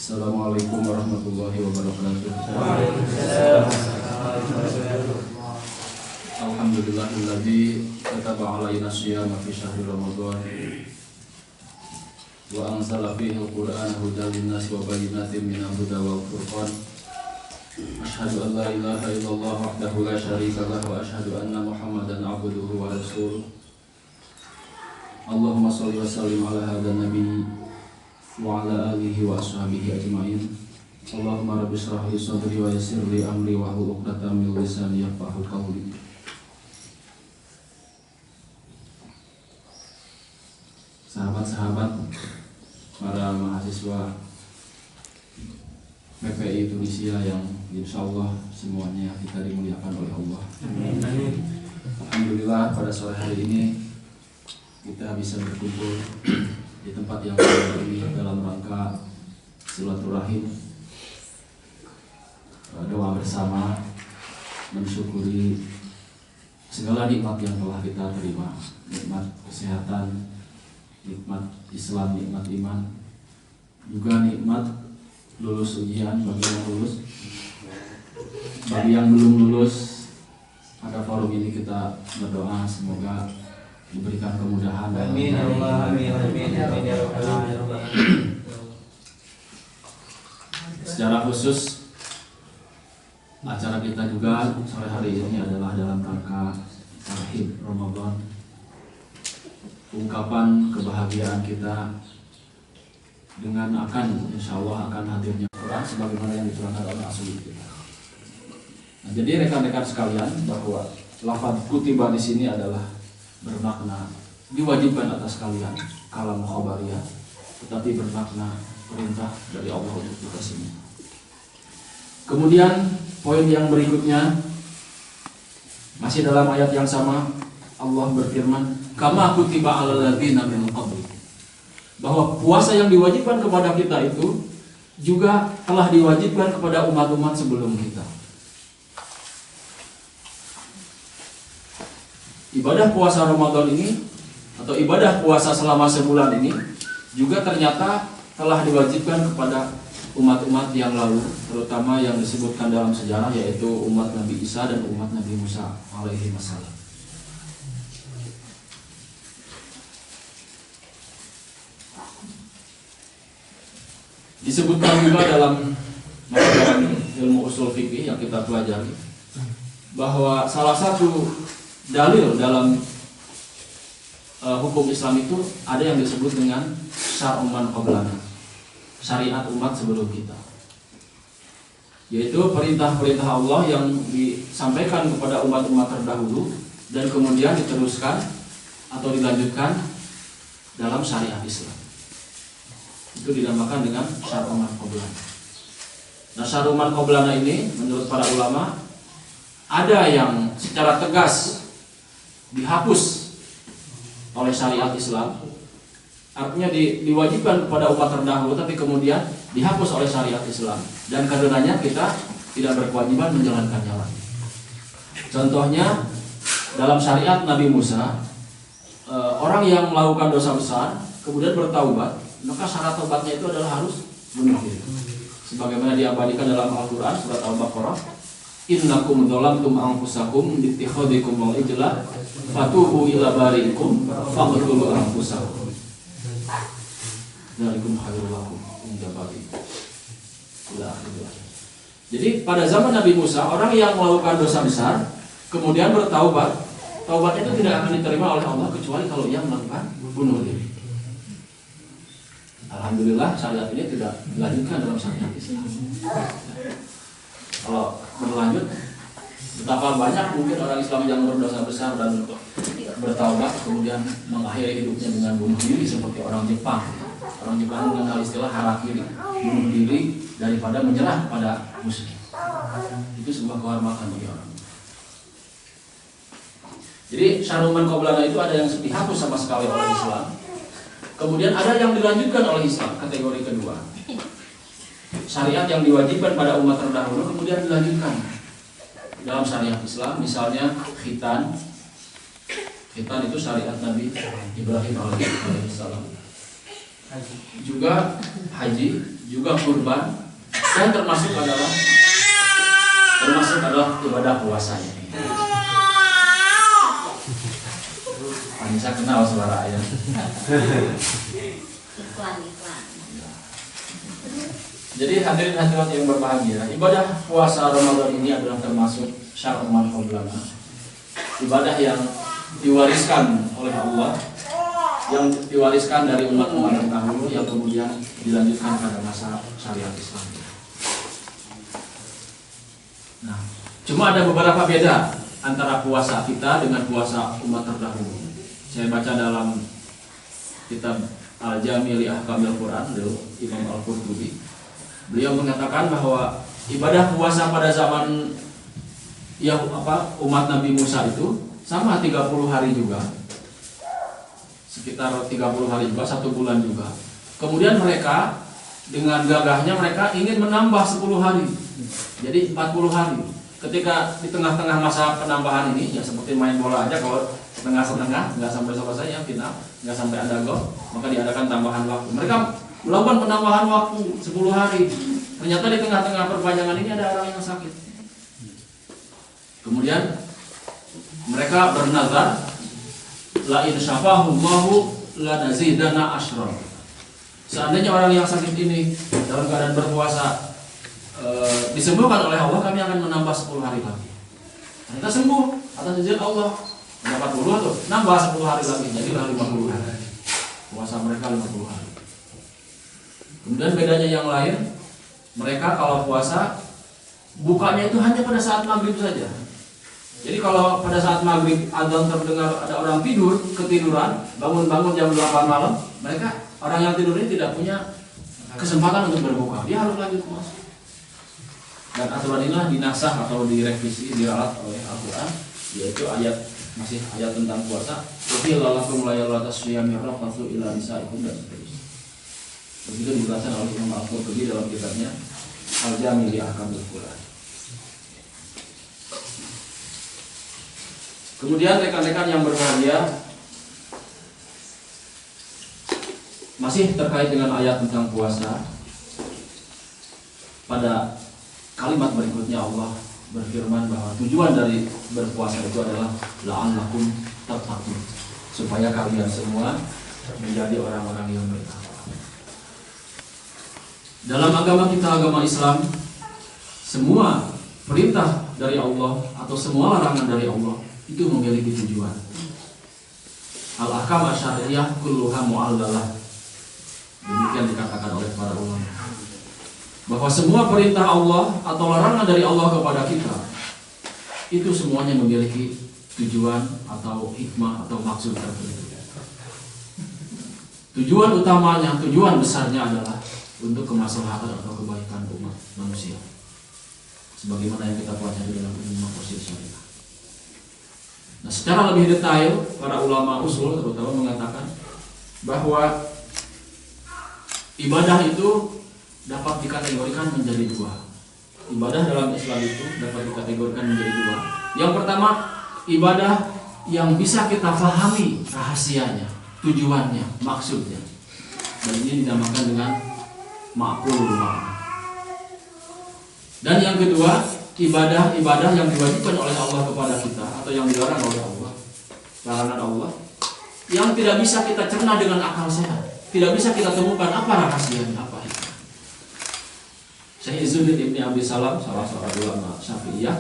Assalamualaikum warahmatullahi wabarakatuh. Alhamdulillahilladzi kataba alaina syiyama fi syahri Ramadan wa anzala fihi al-Qur'ana hudan lin-nasi wa bayyinatin minal huda wal furqan. Asyhadu an la ilaha illallah wahdahu la syarika lahu wa asyhadu anna Muhammadan abduhu wa rasuluh. Allahumma shalli wa sallim ala hadan nabi wa ala alihi wa ashabihi ajma'in. Allahumma rabbi shrah li sadri wa yassir li amri wa hlul 'uqdatam min lisani yafqahu qawli. Sahabat-sahabat, para mahasiswa PPI Tunisia yang insyaallah semuanya kita dimuliakan oleh Allah. Amin. Alhamdulillah pada sore hari ini kita bisa berkumpul di tempat yang baru ini dalam rangka silaturahim, doa bersama, mensyukuri segala nikmat yang telah kita terima, nikmat kesehatan, nikmat Islam, nikmat iman, juga nikmat lulus ujian bagi yang lulus, bagi yang belum lulus. Pada forum ini kita berdoa semoga diberikan kemudahan. Amin ya Allah, amin amin amin ya Rabbal. Secara khusus acara kita juga sore hari ini adalah dalam rangka Tarhib Ramadan, ungkapan kebahagiaan kita dengan akan insyaallah akan hadirnya Quran sebagaimana yang diterangkan oleh Rasul kita. Nah, jadi rekan-rekan sekalian, bahwa lafaz kutiba di sini adalah bermakna diwajibkan atas kalian, kalam khabariyah, tetapi bermakna perintah dari Allah untuk kita semua. Kemudian poin yang berikutnya masih dalam ayat yang sama, Allah berfirman, kama kutiba alal ladzina min qabl, bahwa puasa yang diwajibkan kepada kita itu juga telah diwajibkan kepada umat-umat sebelum kita. Ibadah puasa Ramadan ini atau ibadah puasa selama sebulan ini juga ternyata telah diwajibkan kepada umat-umat yang lalu, terutama yang disebutkan dalam sejarah, yaitu umat Nabi Isa dan umat Nabi Musa alaihi wassalam. Disebutkan juga dalam ilmu usul fikih yang kita pelajari bahwa salah satu dalil dalam hukum Islam itu ada yang disebut dengan syar'u man qablana, syariat umat sebelum kita, yaitu perintah-perintah Allah yang disampaikan kepada umat-umat terdahulu dan kemudian diteruskan atau dilanjutkan dalam syariat Islam. Itu dinamakan dengan syar'u man qablana. Nah, syar'u man qablana ini menurut para ulama ada yang secara tegas dihapus oleh syariat Islam, artinya diwajibkan kepada umat terdahulu tapi kemudian dihapus oleh syariat Islam, dan karenanya kita tidak berkewajiban menjalankannya lagi. Contohnya dalam syariat Nabi Musa, orang yang melakukan dosa besar kemudian bertaubat, maka syarat taubatnya itu adalah harus bunuh diri, sebagaimana diabadikan dalam Al-Quran surat Al-Baqarah, innakum dzalamtum anfusakum bittikhadikum al-ijla fatubu ila bariikum faqtulu anfusakum dzalikum khairul lakum inda bariikum. Jadi pada zaman Nabi Musa, orang yang melakukan dosa besar kemudian bertaubat, taubatnya itu tidak akan diterima oleh Allah kecuali kalau ia melakukan bunuh diri. Alhamdulillah syariat ini tidak dilanjutkan dalam syariat Islam. Kalau berlanjut, betapa banyak mungkin orang Islam yang berdosa besar dan bertaubat kemudian mengakhiri hidupnya dengan bunuh diri, seperti orang Jepang. Orang Jepang mengenal istilah harakiri, bunuh diri daripada menyerah pada musuh. Itu sebuah kehormatan bagi orang. Jadi syar'u man qablana itu ada yang dihapus sama sekali oleh Islam, kemudian ada yang dilanjutkan oleh Islam, kategori kedua. Syariat yang diwajibkan pada umat terdahulu kemudian dilanjutkan dalam syariat Islam, misalnya khitan. Khitan itu syariat Nabi Ibrahim alaihissalam. Juga haji juga kurban, dan termasuk adalah ibadah puasanya. Anissa kenal suara ayah. Iklan. Jadi hadirin hadirat yang berbahagia, ibadah puasa Ramadan ini adalah termasuk syar'un man qablana. Ibadah yang diwariskan oleh Allah, yang diwariskan dari umat-umat terdahulu, yang kemudian dilanjutkan pada masa syariat Islam. Nah, cuma ada beberapa beda antara puasa kita dengan puasa umat terdahulu. Saya baca dalam kitab Al-Jami' li Ahkamil Quran dari Imam Al-Qurtubi. Beliau mengatakan bahwa ibadah puasa pada zaman umat Nabi Musa itu sama 30 hari juga. Sekitar 30 hari juga, 1 bulan juga. Kemudian mereka dengan gagahnya mereka ingin menambah 10 hari. Jadi 40 hari. Ketika di tengah-tengah masa penambahan ini, ya seperti main bola aja, kalau setengah-setengah nggak sampai selesai ya final, nggak sampai ada gol, maka diadakan tambahan waktu. Mereka melakukan penambahan waktu 10 hari. Ternyata di tengah-tengah perpanjangan ini ada orang yang sakit. Kemudian mereka bernazar, la in syafahullahu la nazidana asyra. Seandainya orang yang sakit ini dalam keadaan berpuasa disembuhkan oleh Allah, kami akan menambah 10 hari lagi. Ternyata sembuh atas izin Allah. 40 tuh, nambah 10 hari lagi, jadilah 50 hari. Puasa mereka 50 hari. Kemudian bedanya yang lain, mereka kalau puasa bukanya itu hanya pada saat maghrib saja. Jadi kalau pada saat maghrib adzan terdengar ada orang tidur, ketiduran, bangun-bangun jam 8 malam, mereka orang yang tidur ini tidak punya kesempatan untuk berbuka. Dia harus lanjut puasa. Dan aturan inilah dinasah atau direvisi, diralat oleh Al-Quran, yaitu masih ayat tentang puasa. Uhilla lakum laylata syiyami rafatsu ila nisaikum dan seterusnya. Begitu dijelaskan oleh Imam Al-Qurtubi dalam kitabnya Al-Jami' li Ahkamil Quran. Kemudian rekan-rekan yang berbahagia, masih terkait dengan ayat tentang puasa. Pada kalimat berikutnya Allah berfirman bahwa tujuan dari berpuasa itu adalah la'allakum tattaqun, supaya kalian semua menjadi orang-orang yang bertakwa. Dalam agama kita, agama Islam, semua perintah dari Allah atau semua larangan dari Allah itu memiliki tujuan. Al-ahkam asy-syar'iyyah kulluha mu'allalah. Demikian dikatakan oleh para ulama. Bahwa semua perintah Allah atau larangan dari Allah kepada kita itu semuanya memiliki tujuan atau hikmah atau maksud tertentu. Tujuan utamanya, tujuan besarnya adalah untuk kemaslahatan atau kebaikan umat manusia. Sebagaimana yang kita pelajari dalam ilmu maqasid syariah. Nah, secara lebih detail para ulama usul terutama mengatakan bahwa ibadah itu dapat dikategorikan menjadi dua. Ibadah dalam Islam itu dapat dikategorikan menjadi dua. Yang pertama, ibadah yang bisa kita pahami rahasianya, tujuannya, maksudnya. Dan ini dinamakan dengan ma'qulul makna. Dan yang kedua, ibadah-ibadah yang diwajibkan oleh Allah kepada kita atau yang dilarang oleh Allah, larangan Allah, yang tidak bisa kita cerna dengan akal sehat, tidak bisa kita temukan apa rahasianya, apa itu. Syekh Izzuddin Ibni Abi Salam, salah seorang ulama Syafi'iyah,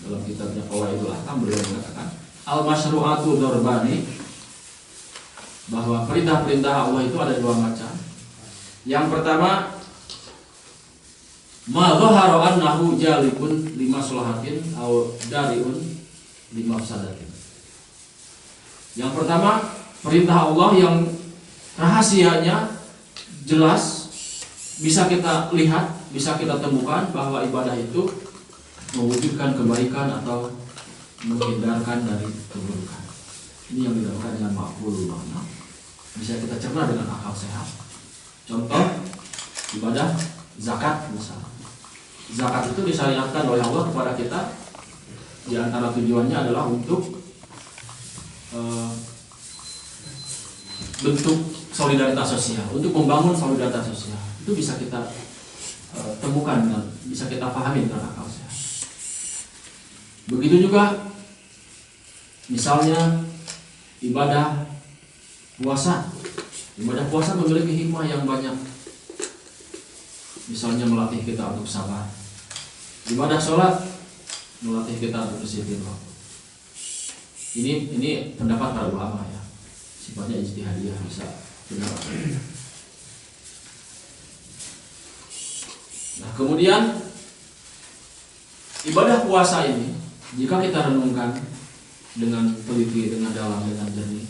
dalam kitabnya Qawaidul Ahkam beliau mengatakan al-masyru'atu darbani, bahwa perintah-perintah Allah itu ada dua macam. Yang pertama, ma dhahara annahu jalibun lima sulahatin aw dariun lima fasadatin. Yang pertama, perintah Allah yang rahasianya jelas, bisa kita lihat, bisa kita temukan bahwa ibadah itu mewujudkan kebaikan atau menghindarkan dari keburukan. Ini yang dinamakan dengan ma'qulul makna. Bisa kita cerna dengan akal sehat. Contoh ibadah zakat misalnya. Zakat itu disyariatkan oleh Allah kepada kita. Di antara tujuannya adalah untuk bentuk solidaritas sosial, untuk membangun solidaritas sosial. Itu bisa kita temukan dan bisa kita pahami dengan akal sehat. Begitu juga misalnya ibadah puasa. Ibadah puasa memiliki hikmah yang banyak. Misalnya melatih kita untuk sabar. Ibadah sholat melatih kita untuk disiplin waktu. Ini pendapat para ulama ya. Sifatnya ijtihadiyah, bisa benar. Nah, kemudian ibadah puasa ini jika kita renungkan dengan teliti, dengan dalam, dengan jernih,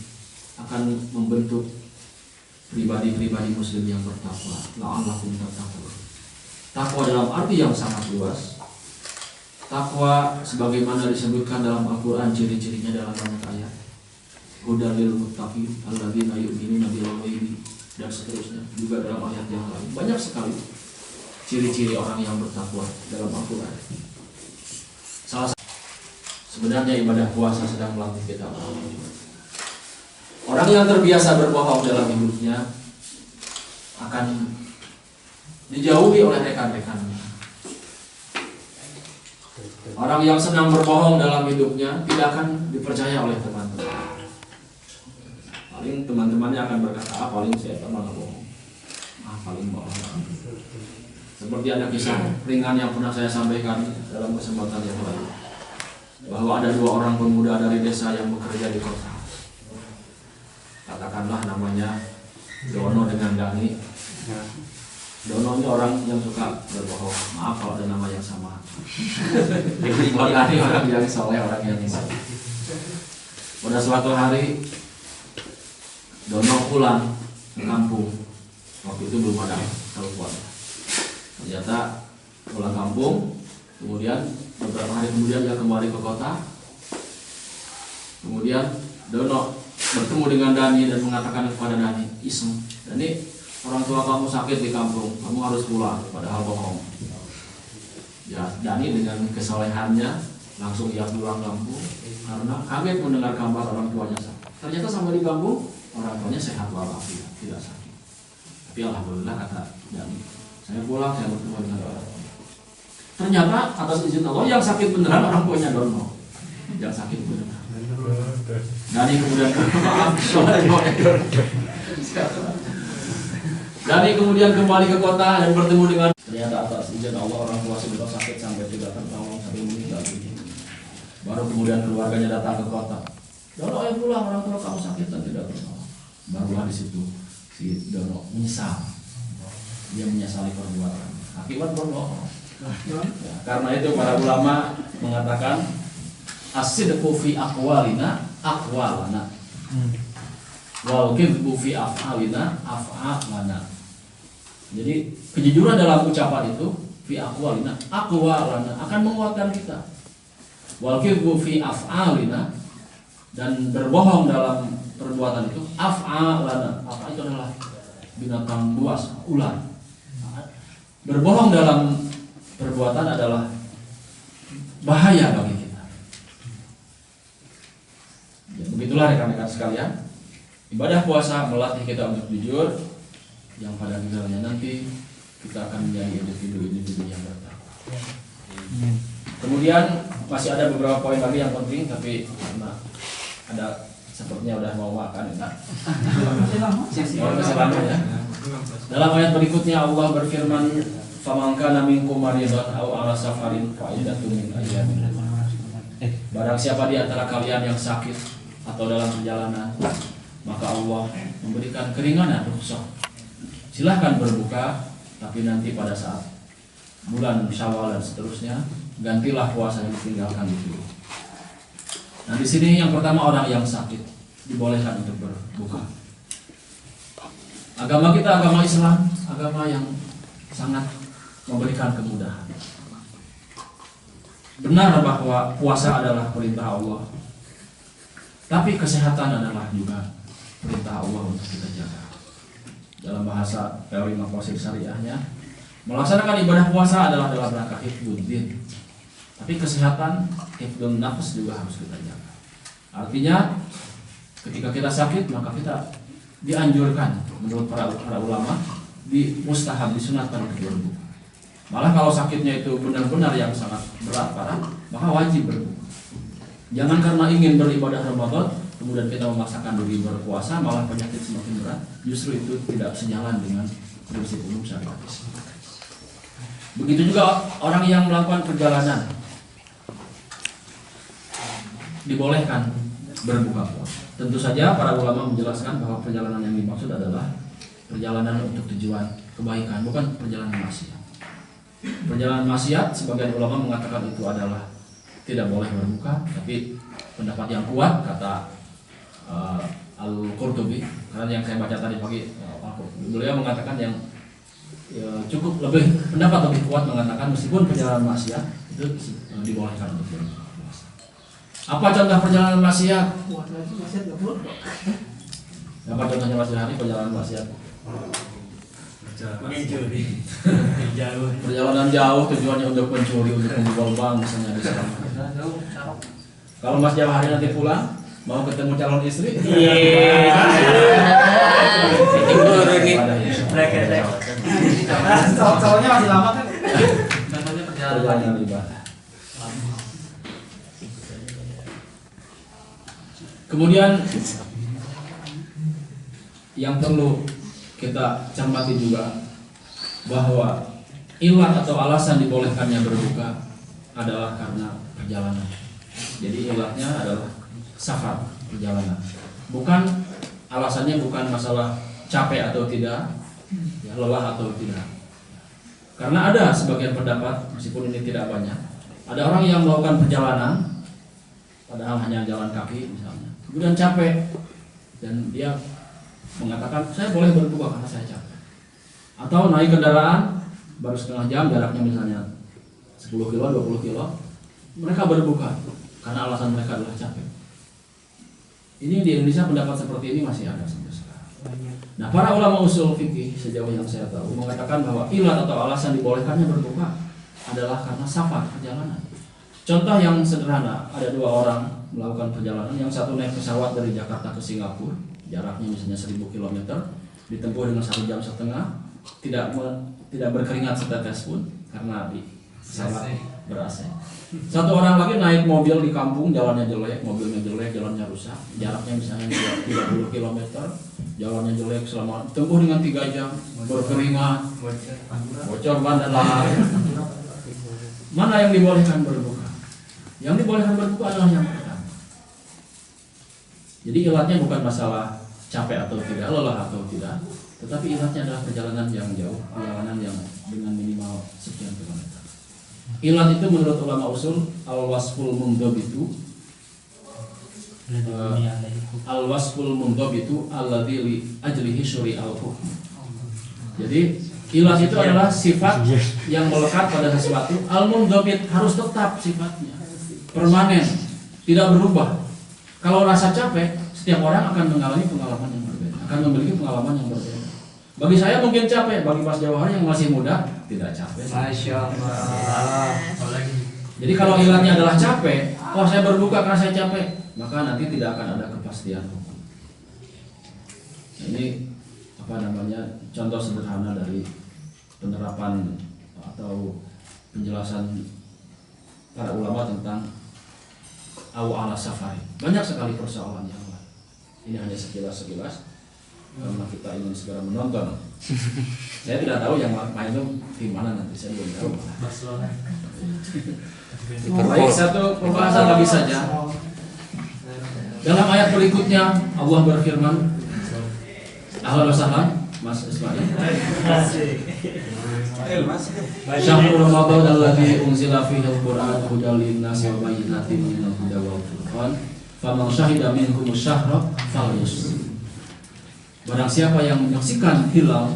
akan membentuk pribadi-pribadi muslim yang bertakwa. La'allakum tattaqun. Takwa dalam arti yang sangat luas. Takwa sebagaimana disebutkan dalam Al-Quran, ciri-cirinya dalam banyak ayat. Hudal lil muttaqin alladzina yu'minuna bil ghaibi, dan seterusnya juga dalam ayat yang lain. Banyak sekali ciri-ciri orang yang bertakwa dalam Al-Quran. Salah satu sebenarnya ibadah puasa sedang melatih kita. Orang yang terbiasa berbohong dalam hidupnya akan dijauhi oleh rekan-rekannya. Orang yang senang berbohong dalam hidupnya tidak akan dipercaya oleh teman-teman. Paling teman-temannya akan berkata, paling saya pernah bohong, paling bohong. Seperti ada kisah ringan yang pernah saya sampaikan dalam kesempatan yang lalu, bahwa ada 2 orang pemuda dari desa yang bekerja di kota. Katakanlah namanya Dono dengan Dani. Dono ini orang yang suka berbohong. Maaf kalau ada nama yang sama. Dani orang yang soleh, orang yang baik. Pada suatu hari Dono pulang ke kampung. Waktu itu belum ada telepon. Ternyata pulang kampung, kemudian beberapa hari kemudian dia kembali ke kota. Kemudian Dono bertemu dengan Dani dan mengatakan kepada Dani, "Iseng, Dani, orang tua kamu sakit di kampung, kamu harus pulang." Padahal bohong. Ya, Dani dengan kesolehannya langsung ia pulang kampung karena kaget mendengar kabar orang tuanya sakit. Ternyata sampai di kampung orang tuanya sehat walafiat, tidak sakit. Tapi alhamdulillah, kata Dani, saya pulang, saya bertemu dengan orang tua. Ternyata atas izin Allah yang sakit beneran orang tuanya Dono. Yang sakit beneran. Dani kemudian Dani kemudian kembali ke kota dan bertemu dengan, ternyata atas izin Allah orang tua si Dono sakit sampai tidak tertolong, sampai meninggal. Baru kemudian keluarganya datang ke kota. Dono, ayo pulang, orang tua kamu sakit dan tidak tertolong. Barulah di situ si Dono menyesal. Dia menyesali perbuatan akibat berbohong. Karena itu para ulama mengatakan as-sidqu fi aqwalina aqwalana wal kidhbu fi af'alina af'alana. Jadi kejujuran dalam ucapan itu fi aqwalina aqwalana akan menguatkan kita. Wal kidhbu fi af'alina, dan berbohong dalam perbuatan itu af'alana. Apa itu adalah binatang buas, ular. Berbohong dalam perbuatan adalah bahaya bagi kita. Ya, begitulah rekan-rekan sekalian, ibadah puasa melatih kita untuk jujur, yang pada akhirnya nanti kita akan menjadi individu-individu yang bertakwa. Kemudian masih ada beberapa poin lagi yang penting, tapi karena ada sepertinya udah mau makan ya. Masih lama ya. Dalam ayat berikutnya Allah berfirman, "Faman kana minkum maridan aw ala safarin fa iddatun min ayyamin." Barang siapa di antara kalian yang sakit atau dalam perjalanan, maka Allah memberikan keringanan, rukhsah. Silahkan berbuka, tapi nanti pada saat bulan Syawal dan seterusnya, gantilah puasa yang ditinggalkan itu. Nah, di sini yang pertama orang yang sakit dibolehkan untuk berbuka. Agama kita agama Islam, agama yang sangat memberikan kemudahan. Benar bahwa puasa adalah perintah Allah, tapi kesehatan adalah juga perintah Allah untuk kita jaga. Dalam bahasa teori maqasid syariahnya, melaksanakan ibadah puasa adalah dalam rangka hifdzuddin, tapi kesehatan, hifdzun nafs juga harus kita jaga. Artinya ketika kita sakit, maka kita dianjurkan menurut para ulama, di mustahab, disunatkan untuk berbuka. Malah kalau sakitnya itu benar-benar yang sangat berat parah, maka wajib berbuka. Jangan karena ingin beribadah Ramadan kemudian kita memaksakan diri berpuasa, malah penyakit semakin berat. Justru itu tidak sejalan dengan prinsip umum syariat Islam. Begitu juga orang yang melakukan perjalanan dibolehkan berbuka puasa. Tentu saja para ulama menjelaskan bahwa perjalanan yang dimaksud adalah perjalanan untuk tujuan kebaikan, bukan perjalanan maksiat. Perjalanan maksiat sebagian ulama mengatakan itu adalah tidak boleh berbuka, tapi pendapat yang kuat kata Al-Qurtubi, karena yang saya baca tadi pagi, beliau mengatakan yang cukup pendapat lebih kuat mengatakan meskipun perjalanan maksiat itu dibolehkan untuk berbuka puasa. Apa contoh perjalanan maksiat? Apa contohnya Mas Johari perjalanan maksiat? Perjalanan jauh tujuannya untuk mencuri, untuk menjual bank misalnya di sana. Kalau Mas Johari nanti pulang mau ketemu calon istri? Soalnya masih lama kan? Perjalanan ibadah. Kemudian yang perlu kita cermati juga bahwa ilat atau alasan dibolehkannya berbuka adalah karena perjalanan. Jadi ilatnya adalah safar, perjalanan. Bukan alasannya bukan masalah capek atau tidak, ya, lelah atau tidak. Karena ada sebagian pendapat, meskipun ini tidak banyak, ada orang yang melakukan perjalanan padahal hanya jalan kaki misalnya, kemudian capek dan dia mengatakan saya boleh berbuka karena saya capek. Atau naik kendaraan baru setengah jam jaraknya misalnya 10 kilo, 20 kilo, mereka berbuka karena alasan mereka adalah capek. Ini di Indonesia pendapat seperti ini masih ada sampai sekarang. Nah, para ulama usul fikih sejauh yang saya tahu mengatakan bahwa ilat atau alasan dibolehkannya berbuka adalah karena safar, perjalanan. Contoh yang sederhana, ada dua orang melakukan perjalanan, yang satu naik pesawat dari Jakarta ke Singapura, jaraknya misalnya 1000 km, ditempuh dengan 1,5 jam, tidak berkeringat setetes pun karena di pesawat ber-AC. Satu orang lagi naik mobil di kampung, jalannya jelek, mobilnya jelek, jalannya rusak, jaraknya misalnya 30 km, jalannya jelek selama tempuh dengan 3 jam, berkeringat, bocor ban dan lain-lain. Mana yang dibolehkan berbuka? Yang dibolehkan berbuka adalah yang pertama. Jadi ilatnya bukan masalah capek atau tidak, lelah atau tidak, tetapi ilatnya adalah perjalanan yang jauh, perjalanan yang dengan minimal sekian kilometer. Ilat itu menurut ulama usul al-wasful mundabitu alladzi li ajlihi syuri'al hukm. Jadi ilat itu adalah sifat yang melekat pada sesuatu, al-mundabit harus tetap sifatnya, permanen, tidak berubah. Kalau rasa capek, setiap orang akan mengalami pengalaman yang berbeda, akan memiliki pengalaman yang berbeda. Bagi saya mungkin capek, bagi Mas Jawahar yang masih muda tidak capek. Masya Allah. Jadi kalau ilatnya adalah capek, saya berbuka karena saya capek, maka nanti tidak akan ada kepastian hukum. Nah, ini contoh sederhana dari penerapan atau penjelasan para ulama tentang ala safari. Banyak sekali persoalan yang lain. Ini hanya sekilas karena kita ingin segera menonton. Saya tidak tahu yang main itu di mana nanti, saya belum tahu. Baik, satu pembahasan lagi saja. Dalam ayat berikutnya Allah berfirman, ahlan wa sahlan Mas Ismail. Syahrul Ramadan alladzi unzila fihi al-Qur'an hudan lin-nasi wa bayyinatin minal huda wal furqan. Faman syahida minhum asy-syahra falyasum. Barang siapa yang menyaksikan hilal,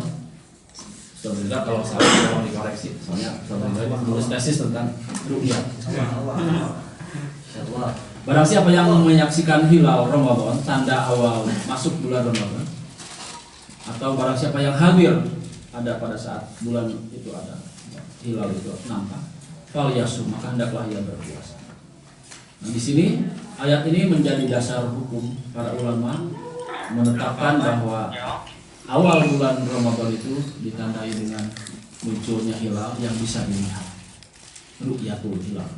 sebenarnya kalau salah tolong dikoreksi, soalnya sebenarnya menulis tesis tentang ru'yah. Barang siapa yang menyaksikan hilal Ramadan, tanda awal masuk bulan Ramadan, atau barang siapa yang hadir ada pada saat bulan itu ada hilal itu nampak, falyasum, maka hendaklah ia berpuasa. Nah, di sini ayat ini menjadi dasar hukum para ulama menetapkan bahwa awal bulan Ramadan itu ditandai dengan munculnya hilal yang bisa dilihat, ru'yatul hilal.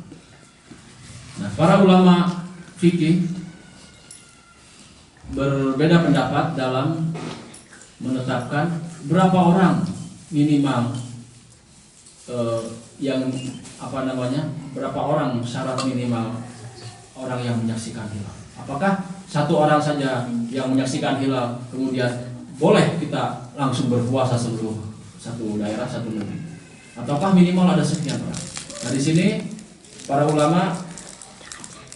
Nah, para ulama fikih berbeda pendapat dalam menetapkan berapa orang minimal berapa orang syarat minimal orang yang menyaksikan hilal. Apakah satu orang saja yang menyaksikan hilal kemudian boleh kita langsung berpuasa seluruh satu daerah, satu negeri, ataukah minimal ada sekian orang? Nah, di sini para ulama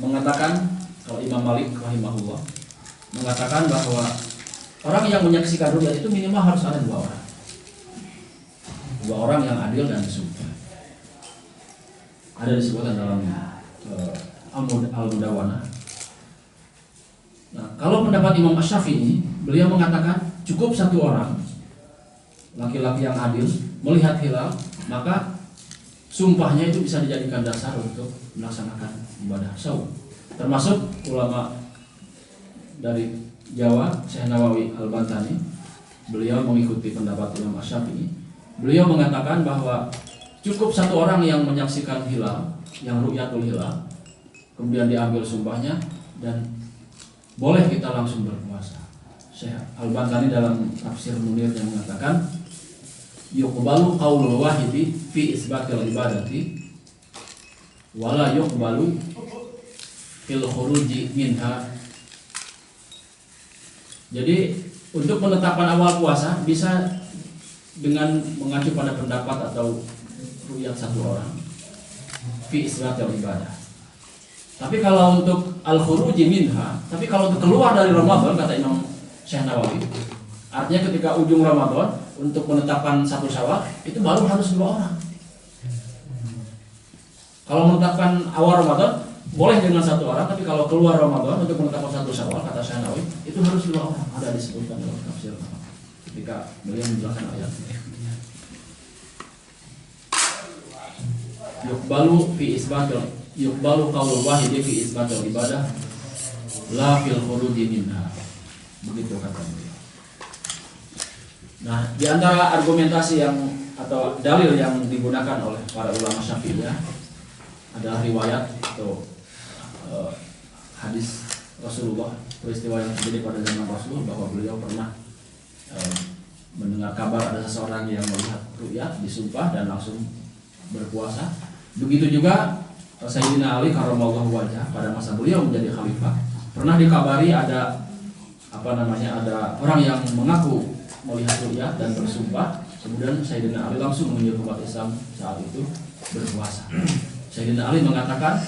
mengatakan, kalau Imam Malik rahimahullah mengatakan bahwa orang yang menyaksikan ru'yat itu minimal harus ada dua orang yang adil dan suci. Ada disebutkan dalam Al-Mudawana. Nah, kalau pendapat Imam Asy-Syafi'i, beliau mengatakan cukup satu orang laki-laki yang adil melihat hilal, maka sumpahnya itu bisa dijadikan dasar untuk melaksanakan ibadah saum. Termasuk ulama dari Jawa, Syekh Nawawi Al-Bantani, beliau mengikuti pendapat Imam Asy-Syafi'i. Beliau mengatakan bahwa cukup satu orang yang menyaksikan hilal, yang ru'yatul hilal, kemudian diambil sumpahnya dan boleh kita langsung berpuasa. Syekh Al-Bantani dalam tafsir Munir yang mengatakan yuqbalu qaulul wahidi fi isbatil ibadati wala yuqbalu fil khuruji minha. Jadi untuk penetapan awal puasa bisa dengan mengacu pada pendapat atau ru'yat satu orang fi isbatil ibadah. Tapi kalau untuk al-khuruji minha, tapi kalau untuk keluar dari Ramadan, kata Imam Syekh Nawawi, artinya ketika ujung Ramadan untuk menetapkan satu Syawal itu baru harus dua orang. Kalau menetapkan awal Ramadan boleh dengan satu orang, tapi kalau keluar Ramadan untuk menetapkan satu Syawal, kata Syekh Nawawi, itu harus dua orang. Ada disebutkan dalam tafsir ketika beliau menjelaskan ayat. Yuqbalu qaulul wahidi fi isbatil ibadah la fil khuruji minha. Begitu kata beliau. Nah, di antara argumentasi yang atau dalil yang digunakan oleh para ulama Syafi'iyah adalah riwayat atau hadis Rasulullah, peristiwa yang terjadi pada zaman Rasul, bahwa beliau pernah mendengar kabar ada seseorang yang melihat ru'yat, disumpah dan langsung berpuasa. Begitu juga Sayyidina Ali karramallahu wajhah pada masa beliau menjadi khalifah, pernah dikabari ada ada orang yang mengaku melihat ru'yat dan bersumpah, kemudian Sayyidina Ali langsung menyuruh umat Islam saat itu berpuasa. Sayyidina Ali mengatakan,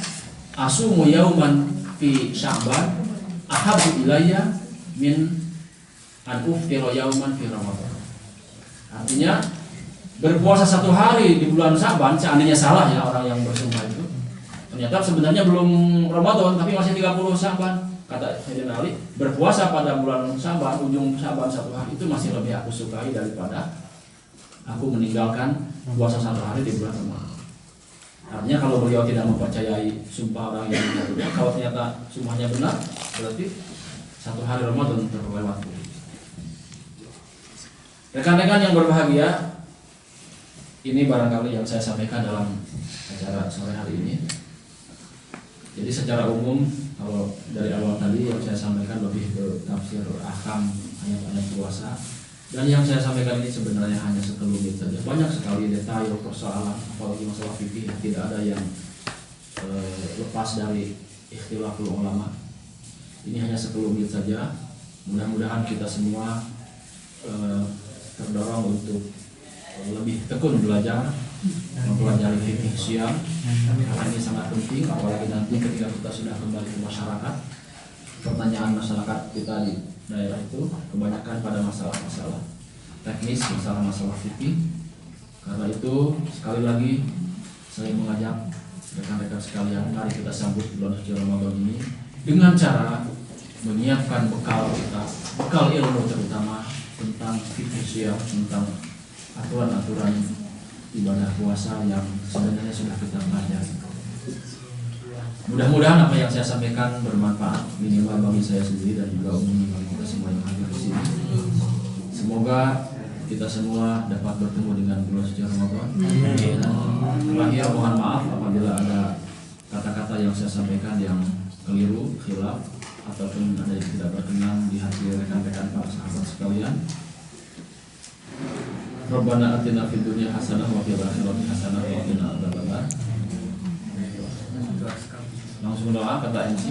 asumu yauman fi Sya'ban ahabbu ilayya min an uftira yauman fi Ramadan. Artinya berpuasa satu hari di bulan Sya'ban, seandainya salah ya orang yang bersumpah itu, ternyata sebenarnya belum Ramadan tapi masih 30 Sya'ban. Kata Sayyidina Ali, berpuasa pada bulan Sya'ban, ujung Sya'ban satu hari itu masih lebih aku sukai daripada aku meninggalkan puasa satu hari di bulan Ramadan. Artinya kalau beliau tidak mempercayai sumpah orang yang benar, kalau ternyata sumpahnya benar, berarti satu hari Ramadan terlewat. Rekan-rekan yang berbahagia, ini barangkali yang saya sampaikan dalam acara sore hari ini. Jadi secara umum, kalau dari awal tadi yang saya sampaikan lebih ke tafsir ahkam ayat-ayat puasa, dan yang saya sampaikan ini sebenarnya hanya sekelumit saja. Banyak sekali detail persoalan, apalagi masalah fikih, tidak ada yang lepas dari ikhtilaful ulama. Ini hanya sekelumit saja. Mudah-mudahan kita semua terdorong untuk lebih tekun belajar, mempelajari fikih Syiah, karena ini sangat penting, apalagi nanti ketika kita sudah kembali ke masyarakat. Pertanyaan masyarakat kita di daerah itu kebanyakan pada masalah-masalah teknis, masalah-masalah fikih. Karena itu sekali lagi saya mengajak rekan-rekan sekalian, mari kita sambut bulan suci Ramadan ini dengan cara menyiapkan bekal kita, bekal ilmu terutama tentang fikih Syiah, tentang aturan-aturan ibadah puasa yang sebenarnya sudah kita pelajari. Mudah-mudahan apa yang saya sampaikan bermanfaat, minimal bagi saya sendiri dan juga umum bagi kita semua yang hadir di sini. Semoga kita semua dapat bertemu dengan bulan suci Ramadan. Terakhir mohon maaf apabila ada kata-kata yang saya sampaikan yang keliru, khilaf, ataupun ada yang tidak berkenan di hati rekan-rekan para sahabat sekalian. Rabbana atina fid dunya hasanah wa fil akhirati hasanah wa qina adzabannar. Langsung doa kata MC.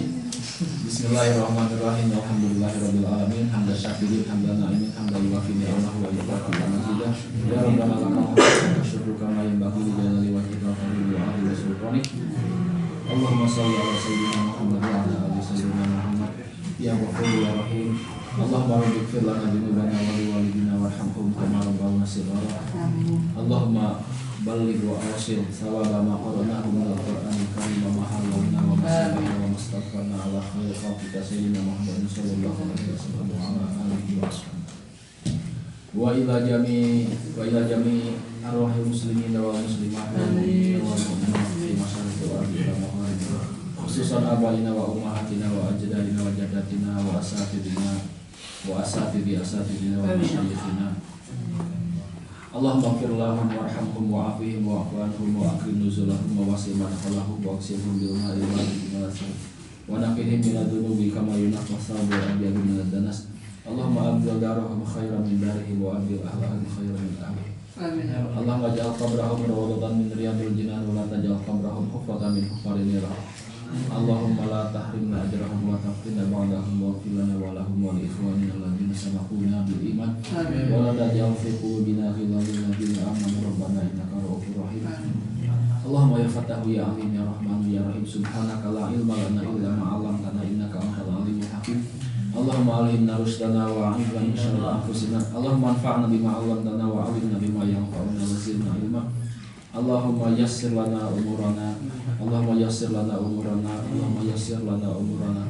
Bismillahirrahmanirrahim. Alhamdulillahirabbil alamin. Hamdan syakirin, hamdan na'imin, hamdan yuwafi ni'amahu wa yukafi mazidah. Ya Rabbana lakal hamdu wa syukru kama yanbaghi li jalali wajhika wa li'ali wa sultanik. Allahumma shalli ala sayyidina Muhammad wa ala ali sayyidina Muhammad. Ya Ghafur ya Rahim. Allahumma ighfir lana dzunubana wa liwalidina warhamhum kama rabbawna shighara. Allahumma balligh wa awsil thawaba ma qara'nahu min al-Qur'anil karim wa ma hallalna wa ma sabahna wa mastaghfarna ala khairi khalqika sayyidina Muhammadin sallallahu alaihi wasallam wa ala alihi wa sahbihi. Wa ila jami arwahil muslimin wal muslimat wal mu'minin wal mu'minat fi masyariqil ardi wa magharibiha. Khususan abaina wa ummahatina wa ajdadina wa jaddatina wa asatidina wa asatidina wa masyayikhina. Allahumma ighfir lahum warhamhum wa'afihim wa'fu anhum wa akrim nuzulahum wa wasi' madkhalahum wa aghsilhum bil ma'i wal ma'i wa naqihim min adh-dhunubi kama yunqqa ath-thawbu al-abyadu min ad-danas. Allahumma abdil darahum khairan min darihim wa abdil ahlahum khairan min ahlihim. Amin. Allahumma ja'al qabrahum rawdatan min riyadil jinan wa la taj'al qabrahum huffatan min huffarin nar. Allahumma la tahrimna ajrahum wa tafqina ba'dahum wa ighfir lana wa lahum wa li ikhwanina alladziina sabaquna bil iman wa la taj'al fi qulubina ghillan lil ladzina amanu rabbana innaka ra'ufur rahim. Allahumma ya Fattahu ya Alim ya Rahman ya Rahim subhanaka la ilma lana illa ma 'allamtana innaka antal alimul hakim. Allahumma alimna rusdana wa 'allimna min syarri anfusina. Allahumma anfa'na bima 'allamtana wa 'allimna bima yanfa'una wa zidna ilma. Allahumma yassir lana umurana. Allahumma yassir lana umurana. Allahumma yassir lana umurana.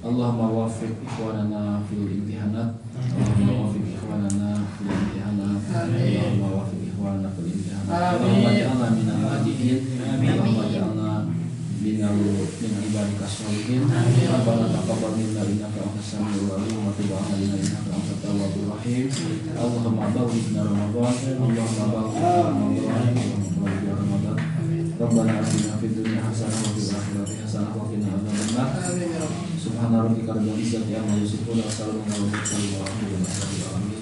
Allahumma waffiq ikhwanana fil imtihanat. Allahumma waffiq ikhwanana fil imtihanat. Allahumma waffiq ikhwanana fil imtihanat. Allahumma ja'alna minal najihin. Allahumma ja'alna min ibadika sholihin. Rabbana taqabbal minna innaka antas samiul alim wa tub 'alaina innaka antat tawwabur rahim. Allahumma ballighna Ramadan. Allahumma ballighna Ramadan. Rabbana atina fid dunya hasanah wa fil akhirati hasanah wa qina adzabannar. Subhana rabbika rabbil izzati amma yasifun wa salamun alal mursalin walhamdulillahi rabbil alamin.